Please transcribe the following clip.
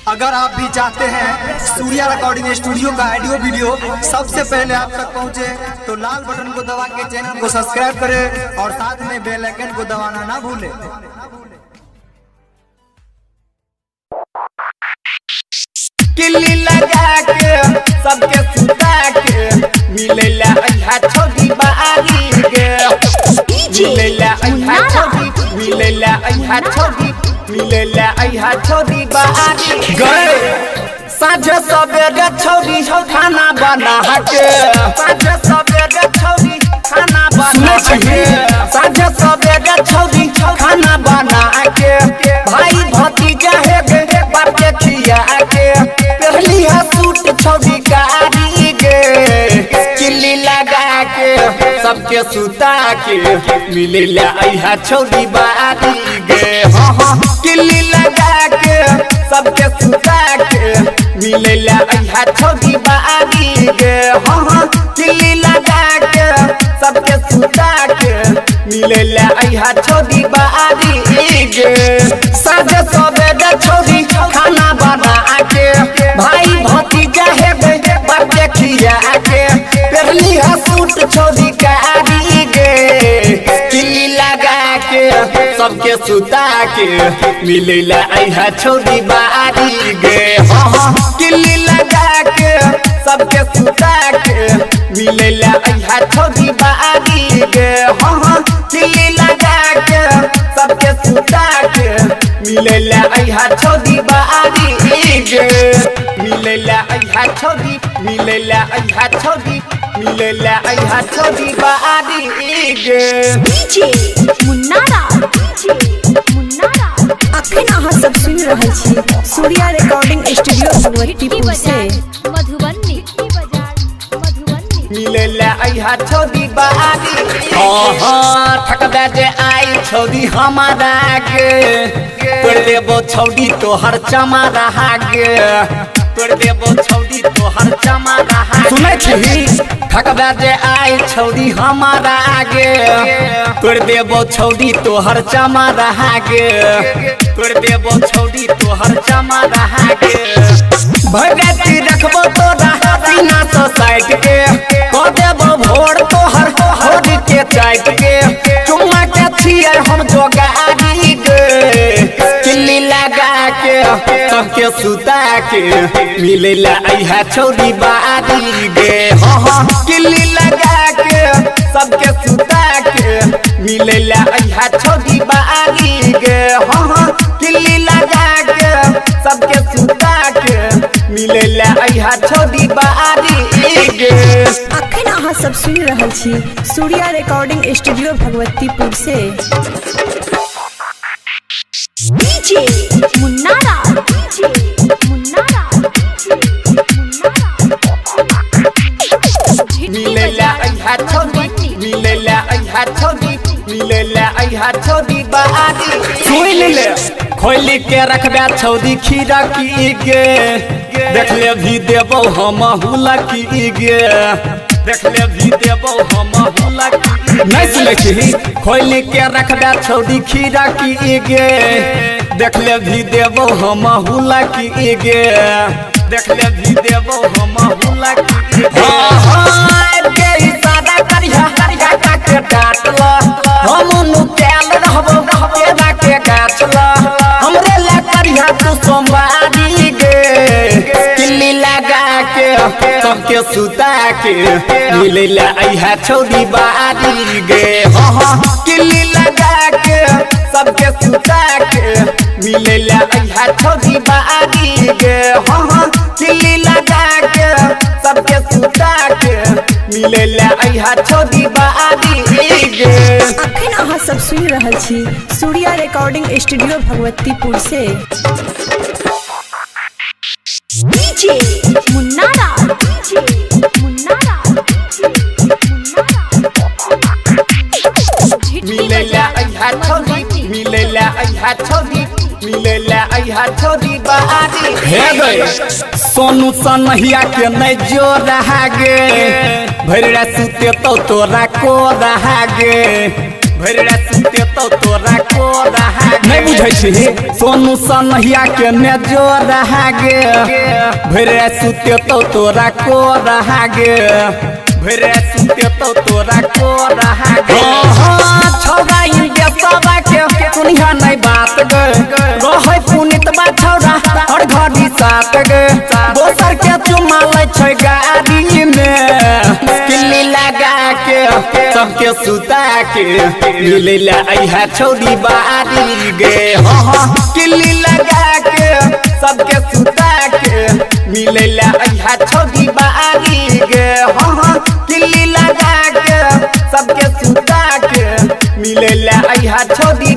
अगर आप भी चाहते हैं सूर्या रिकॉर्डिंग स्टूडियो का ऑडियो वीडियो सबसे पहले आप तक पहुंचे तो लाल बटन को दबा के चैनल को सब्सक्राइब करें और साथ में बेल आइकन को दबाना ना भूलें। किल्ली लगा के सबके सुता के मिलेला अइहा छोड़ी बारी के मिलेला अइहा छोड़ी मिलेला अइहा छोड़ी मिलेला अइहा छोड़ी बारी गए साझे सवेरे छोड़ी खाना बना के साझे सवेरे छोड़ी खाना बना के साझे सवेरे छोड़ी खाना बना के भाई भतीजा है गे बाप के खिया के पहली है सूट छोड़ी कारी गे किल्ली लगा के सबके सुता के मिलेला अइहा छोड़ी बारी गे हाँ हाँ किल्ली लगा के सबके सुता के मिलेला अइहा छोड़ी बारी गे हाँ हाँ किल्ली लगा के सबके सुता के मिलेला अइहा छोड़ी बारी गे साझे सवेरे छोड़ी खाना बना के भाई भतीजा है बाप के खिया के पहली है सूट छोड़ी कारी गे किल्ली लगा के सबके सुता के मिलेला अइहा छोड़ी बारी गे हाँ हाँ किल्ली लगा के सबके सुता के मिलेला अइहा छोड़ी बारी गे हाँ हाँ किल्ली लगा के सबके सुता के मिलेला अइहा छोड़ी बारी गे मिलेला अइहा छोड़ी मिलेला अइहा छोड़ी मिलेला अइहा छोड़ी बारी गे डीजे मुन्नारा अखन अहाँ सब सुनि रहल छी सूर्या रिकॉर्डिंग स्टूडियो भगवतीपुर से मधुबनी मिलेला अइहा छोड़ी बारी हाँ ठकबे जे आई छोड़ी हमारा गे तोड़ देबो छोड़ी तोहर चमारा गे तोड़ देबो छोड़ी तोहर चमारा सुनै छी ठकबे जे आई छोड़ी हमारा गे तोड़ देबो छोड़ी तोहर चमारा गे तोड़ देबो छोड़ी तोहर चमारा गे भगती रखबो तोरा सीना तो साइड के को देबो भोर तोहर होड़ के चाट के चुम्मा के छियै हम जोगारी गे किल्ली लगा के सबके सुता के मिलेला अइहा छोड़ी बारी गे हाँ हाँ किल्ली लगा के सबके सुता के मिलेला अइहा छोड़ी बारी गे हाँ हाँ किल्ली लगा के सबके सुता के मिलेला अइहा छोड़ी बारी गे अखन अहाँ सब सुनि रहल छी सूर्या रिकॉर्डिंग स्टूडियो भगवतीपुर से डीजे मुन्नारा मिलेला अइहा छोड़ी मिलेला अइहा छोड़ी मिलेला अइहा छोड़ी बारी सुन ले खोली के रखबे छोड़ी खीरा की गे देख ले भी देबो हम हुला की गे देख ले भी देबो हम हुला की नहीं सुनै छी खोली के रखबे छोड़ी खीरा की गे देख ले भी देबो हम हुला की गे देख ले भी देबो हम हुला की हाँ हाँ के इशारा करिया करिया के डाटला हम नुकेल रहबो केरा के गाछला हमरे ला करिया तू सोमवारी गे किल्ली लगा के सबके सुता के मिलेला अइहा छोड़ी बारी गे हाँ हाँ किल्ली लगा के सबके सुता के मिलेला अइहा छोड़ी बारी गे हाँ हाँ किल्ली लगा के सबके सुता के मिलेला अइहा छोड़ी बारी गे अखन अहाँ सब सुनि रहल छी सूर्या रिकॉर्डिंग स्टूडियो भगवतीपुर से डीजे मुन्नारा मिलेला अइहा छोड़ी मिलेला अइहा छोड़ी मिलेला अइहा छोड़ी बारी हे गे सोनू सनहिया के नहीं जो रहा गे भैरा सुते तो तोरा को रहा गे भैरा सुते तो तोरा को रहा नहीं बुझै छी सोनू सनहिया के ने जो रहा गे भैरा सुते तो तोरा को रहा गे भैरा सुते तो तोरा को रहा गे छौरा इंडिया सबा के सुनिया नहीं बात गे रहै पुनित बा छौरा हर घड़ी साथ गे दोसर के चुमा लै छै गाड़ी में किल्ली लगा के सबके सुता के मिले ला आइहा छौरी बारी गे किल्ली लगा के सबके सुता के मिले ला आइहा छौरी बारी गे किल्ली लगा के सबके सुता के मिले ला आइहा छौरी